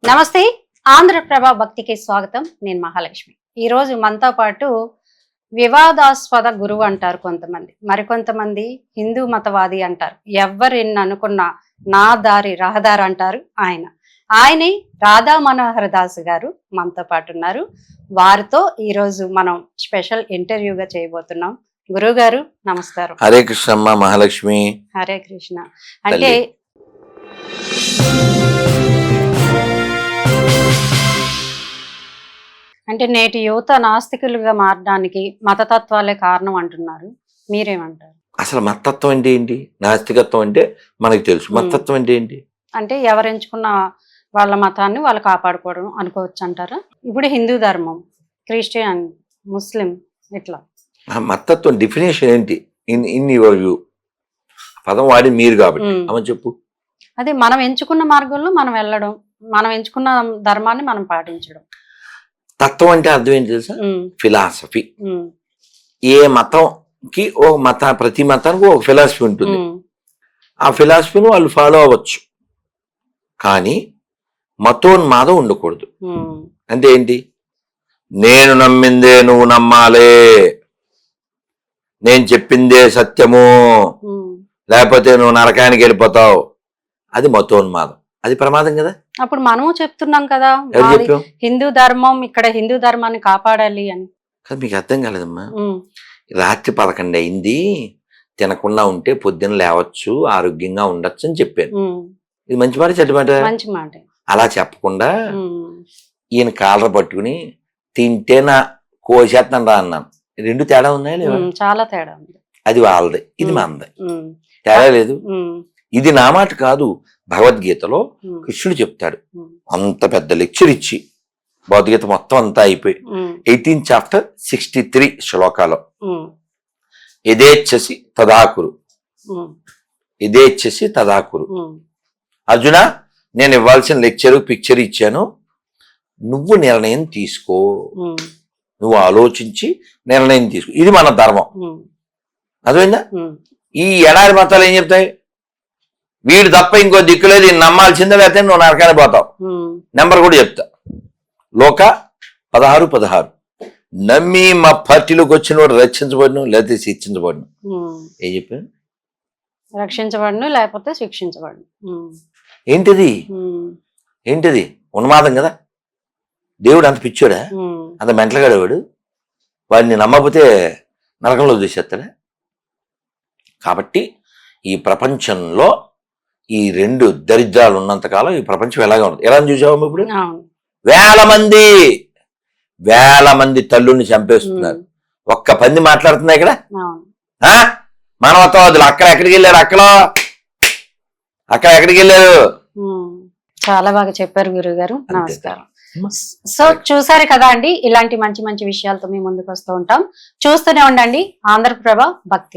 నమస్తే. ఆంధ్రప్రభ భక్తికి స్వాగతం. నేను మహాలక్ష్మి. ఈరోజు మనతో పాటు వివాదాస్పద గురువు అంటారు కొంతమంది, మరికొంతమంది హిందూ మతవాది అంటారు, ఎవరిని అనుకున్న నా దారి రహదారి అంటారు. ఆయనే రాధా మనోహర్ దాస్ గారు మనతో పాటు ఉన్నారు. వారితో ఈరోజు మనం స్పెషల్ ఇంటర్వ్యూగా చేయబోతున్నాం. గురువు గారు నమస్కారం. హరే కృష్ణమ్మ మహాలక్ష్మి. హరే కృష్ణ. అంటే నేటి యువత నాస్తికులుగా మారడానికి మతతత్వాలే కారణం అంటున్నారు. మీరేమంటారు? అసలు మతత్వం అంటే ఏంటి, నాస్తికత్వం అంటే మనకు తెలుసు. మతత్వం అంటే ఏంటి అంటే ఎవరెంచుకున్న వాళ్ళ మతాన్ని వాళ్ళు కాపాడుకోవడం అనుకోవచ్చు అంటారా? ఇప్పుడు హిందూ ధర్మం, క్రిస్టియన్, ముస్లిం, ఇట్లా మతత్వం డెఫినేషన్ ఏంటి ఇన్ యువర్ వ్యూ? పదం వాడి మీరు కాబట్టి అమ్మ చెప్పు. అదే మనం ఎంచుకున్న మార్గంలో మనం వెళ్ళడం, మనం ఎంచుకున్న ధర్మాన్ని మనం పాటించడం. తత్వం అంటే అర్థం ఏంటి తెలుసా? ఫిలాసఫీ. ఏ మతంకి ప్రతి మతానికి ఒక ఫిలాసఫీ ఉంటుంది. ఆ ఫిలాసఫీని వాళ్ళు ఫాలో అవ్వచ్చు, కానీ మతోన్మాదం ఉండకూడదు. అంటే ఏంటి? నేను నమ్మిందే నువ్వు నమ్మాలే, నేను చెప్పిందే సత్యము, లేకపోతే నువ్వు నరకానికి వెళ్ళిపోతావు. అది మతోన్మాదం. అది ప్రమాదం కదా. అప్పుడు మనము చెప్తున్నాం కదా హిందూ ధర్మం, ఇక్కడ హిందూ ధర్మాన్ని కాపాడాలి అని. మీకు అర్థం కాలేదమ్మా. రాత్రి 11 అయింది, తినకుండా ఉంటే పొద్దున లేవచ్చు, ఆరోగ్యంగా ఉండొచ్చు అని చెప్పాను. ఇది మంచి మాట చెడ్డ మాట? మంచి మాట. అలా చెప్పకుండా ఈయన కాలర పట్టుకుని తింటే నా కోసేస్తాను రా అన్నాను. రెండు తేడా ఉన్నాయా లేవా? చాలా తేడా ఉంది. అది వాళ్ళది, ఇది మనది. తేడా లేదు. ఇది నా మాట కాదు. భగవద్గీతలో కృష్ణుడు చెప్తాడు. అంత పెద్ద లెక్చర్ ఇచ్చి భగవద్గీత మొత్తం అంతా అయిపోయి 18th చాప్టర్ 63 శ్లోకాలు. యథేచ్ఛసి తదాకురు, యథేచ్ఛసి తదాకురు. అర్జున, నేను ఇవ్వాల్సిన లెక్చర్ పిక్చర్ ఇచ్చాను, నువ్వు నిర్ణయం తీసుకో, నువ్వు ఆలోచించి నిర్ణయం తీసుకో. ఇది మన ధర్మం. అర్థమైందా? ఈ ఎడారి మతాలు ఏం చెప్తాయి? వీడు తప్ప ఇంకో దిక్కులేదు, ఈయన నమ్మాల్సిందే, లేకపోతే నువ్వు నరకాన్ని పోతావు. నెంబర్ కూడా చెప్తా. లోక 16:16. నమ్మి మా పార్టీలోకి వచ్చిన వాడు రక్షించబడును, లేకపోతే శిక్షించబడును. ఏం చెప్పాను? రక్షించబడును, లేకపోతే శిక్షించబడును. ఏంటిది? ఏంటిది? ఉన్మాదం కదా. దేవుడు అంత పిచ్చోడా? అంత మెంటలుగాడు వాడు? వాడిని నమ్మకపోతే నరకంలో చూసేస్తాడా? కాబట్టి ఈ ప్రపంచంలో ఈ రెండు దరిద్రాలు ఉన్నంతకాలం ఈ ప్రపంచం ఎలాగా ఉంటుంది. ఎలా చూసాము ఇప్పుడు? వేల మంది తల్లుల్ని చంపేస్తున్నారు. ఒక్క పంది మాట్లాడుతున్నా ఇక్కడ. మానవతావాదులు అక్కడ ఎక్కడికి వెళ్ళారు? అక్కడ ఎక్కడికి వెళ్ళారు? చాలా బాగా చెప్పారు గురువు గారు. నమస్కారం. సో చూసారు కదా అండి, ఇలాంటి మంచి మంచి విషయాలతో మేము ముందుకు వస్తూ ఉంటాం. చూస్తూనే ఉండండి ఆంధ్రప్రభ భక్తి.